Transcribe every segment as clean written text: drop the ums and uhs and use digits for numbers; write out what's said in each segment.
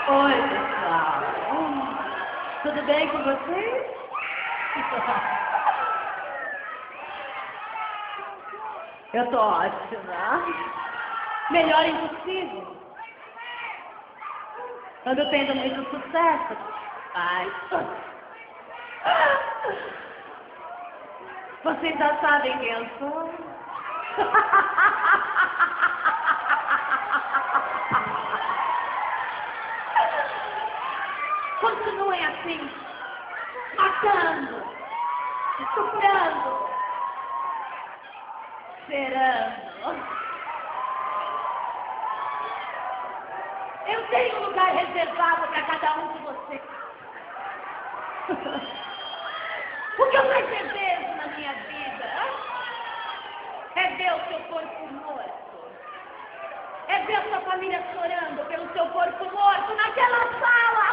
Oi, pessoal. Tudo bem com vocês? Eu tô ótima. Melhor impossível. Ando tendo muito sucesso. Ai. Vocês já sabem quem eu sou? Continuem assim, matando, estuprando, cheirando. Eu tenho um lugar reservado para cada um de vocês. O que eu mais desejo na minha vida é ver o seu corpo morto. É ver a sua família chorando pelo seu corpo morto naquela sala.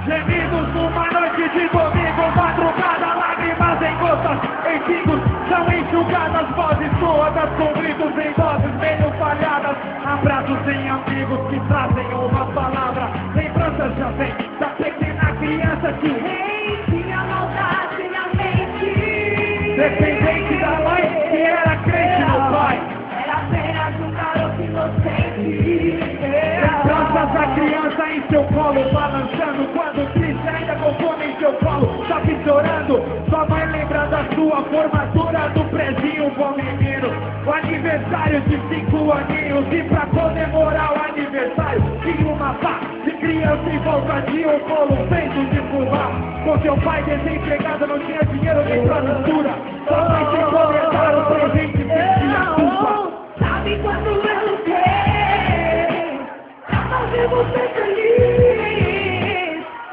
Gemidos numa noite de domingo, madrugada, lágrimas em gotas, em pingos, são enxugadas, vozes todas com gritos em doses meio falhadas, abraços em amigos que trazem uma palavra, lembranças já vem da pequena criança que tinha maldade na mente, dependente da mãe que era crente no pai, era apenas um garoto inocente. Lembranças da criança em seu colo, balançando quando triste ainda com fome em seu colo, tá chorando. Sua mãe lembra da sua formatura do prezinho, bom menino. O aniversário de 5 aninhos e pra comemorar o aniversário tinha uma pá de criança em volta de um colo feito de fumar. Com seu pai desempregado não tinha dinheiro nem pra mistura. Sua mãe sem começar o presente sentia culpa. Sabe quando eu lutei pra fazer você feliz?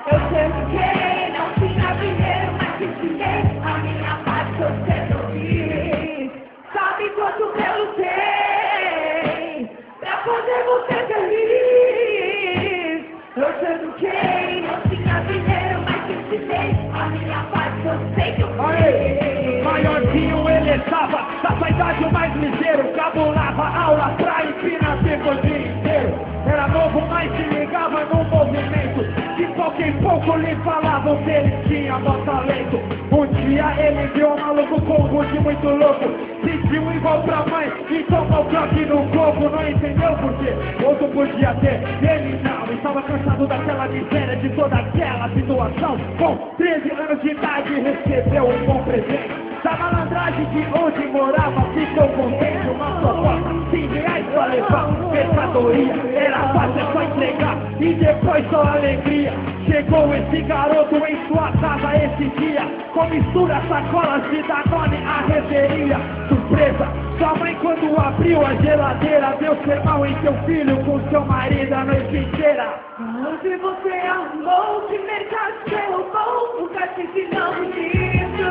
Eu cerquei, não tinha dinheiro, mas ensinei a minha parte, eu sempre fiz. Sabe quanto eu lutei pra fazer você feliz? Eu cerquei, não tinha dinheiro, mas ensinei a minha parte, eu sei que eu fiz. Maiorzinho ele estava, da sua idade o mais ligeiro, cabulava aula pra empinar tempo o dia inteiro. Era novo, mas se ligava no movimento, de pouco em pouco lhe falavam que ele tinha bom talento. Um dia ele viu um maluco com um gude muito louco, sentiu igual pra mãe e tomou croque no coco. Não entendeu por quê, outro podia ter, ele não. Estava cansado daquela miséria, de toda aquela situação. Com 13 anos de idade recebeu um bom presente da malandragem de onde morava, ficou contente. Uma proposta, R$100 pra levar, mercadoria, era fácil, é só entregar e depois só alegria. Chegou esse garoto em sua casa esse dia, com mistura, sacolas de Danone, a reveria. Surpresa, sua mãe quando abriu a geladeira, deu sermão em seu filho com seu marido a noite inteira. Onde você arrumou, que mercado você roubou, nunca te ensinamos isso.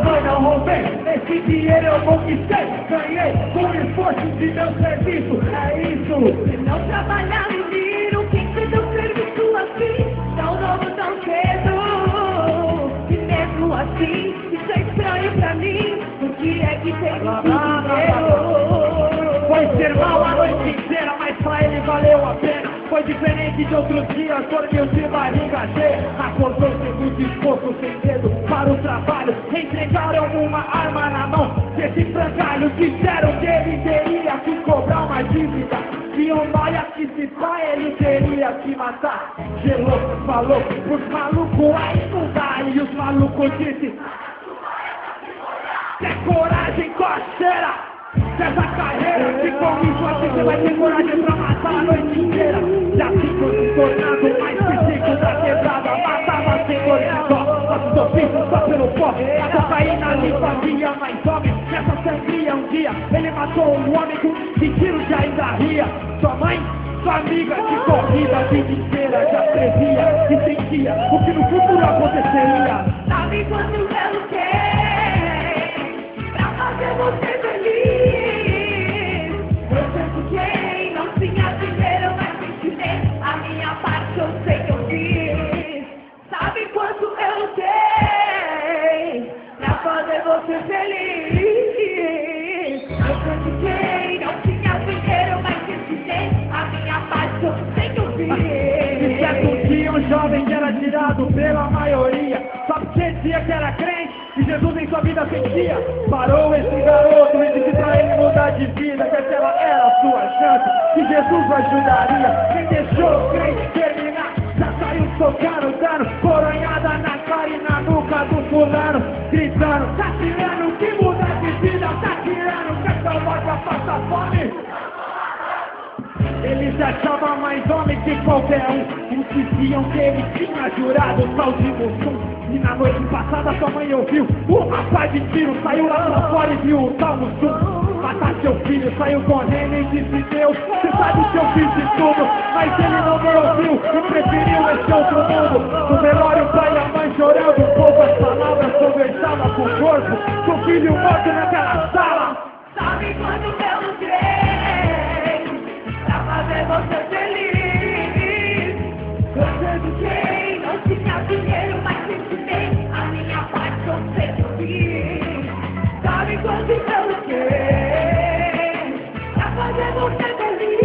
Mãe, não roubei, esse dinheiro eu conquistei, ganhei com o esforço de meu serviço, é isso. Se não trabalhar em viro, quem fez o serviço assim, tão novo, tão cedo. E mesmo assim, isso é estranho pra mim, o que é que tem dinheiro? Foi sermão a noite inteira, mas pra ele valeu a pena. Foi diferente de outros dias, dormiu de barriga cheia. Acordou sem disposto, sem medo para o trabalho. Entregaram uma arma na mão desse frangalho. Disseram que ele teria que cobrar uma dívida. E um noia que se pá, ele teria que matar. Gelou, falou, os malucos aí não dá. E os malucos disse: tem coragem, coceira! Dessa carreira, se comigo assim você vai ter coragem pra matar a noite inteira. Já ficou se tornando mais físico da quebrada. Matava sem dor de dó, nossos ofícios só pelo pó. A cocaína lhe fazia mais homem. Nessa sangria um dia, ele matou um homem com 20 tiros de ainda ria. Sua mãe, sua amiga de corrida a vida inteira já previa e sentia o que no futuro aconteceria. Sabe quando eu quero pra fazer você feliz? Eu cerquei, não tinha dinheiro, mas ensinei a minha parte, eu sei que eu fiz. dizia que era crente e Jesus em sua vida sentia. Parou esse garoto e disse pra ele mudar de vida, que aquela era a sua chance, que Jesus o ajudaria. Quem deixou o crente terminar já saiu socando, dando coronhada na cara e na nuca do fulano, gritando: tá tirando que mudar de vida, tá tirando que essa vaca passa fome. Ele se achava mais homem que qualquer um. Uns diziam que ele tinha jurado o tal de Mussum. E na noite passada sua mãe ouviu um rapaz de tiro, saiu lá pra fora e viu o tal Mussum matar seu filho, saiu correndo e disse: Deus, você sabe que eu fiz de tudo. Mas ele não me ouviu e preferiu esse outro mundo. No velório o pai e a mãe chorando, poucas palavras conversavam com o corpo do filho morto naquela sala. Sabe quando eu lutei pra fazer você feliz? Eu eduquei, não tinha dinheiro, mas ensinei a minha parte, eu sei que eu fiz. Sabe quando eu lutei pra fazer você feliz?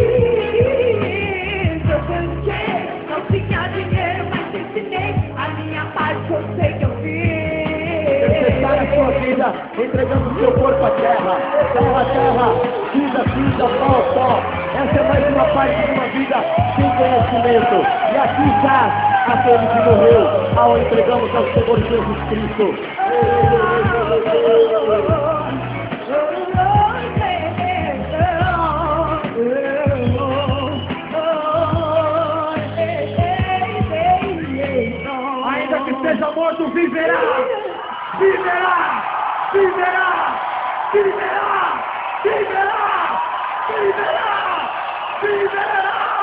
Eu eduquei, não tinha dinheiro, mas ensinei a minha parte, eu sei que eu fiz. Entregar a sua vida, entregando seu corpo à terra. Terra, terra, vida, pó. Essa é mais uma parte de uma vida sem conhecimento. E aqui está aquele que morreu ao entregamos ao Senhor Jesus Cristo. Ainda que seja morto, viverá! Viverá! Viverá! Viverá! Viverá! Viverá! Viverá!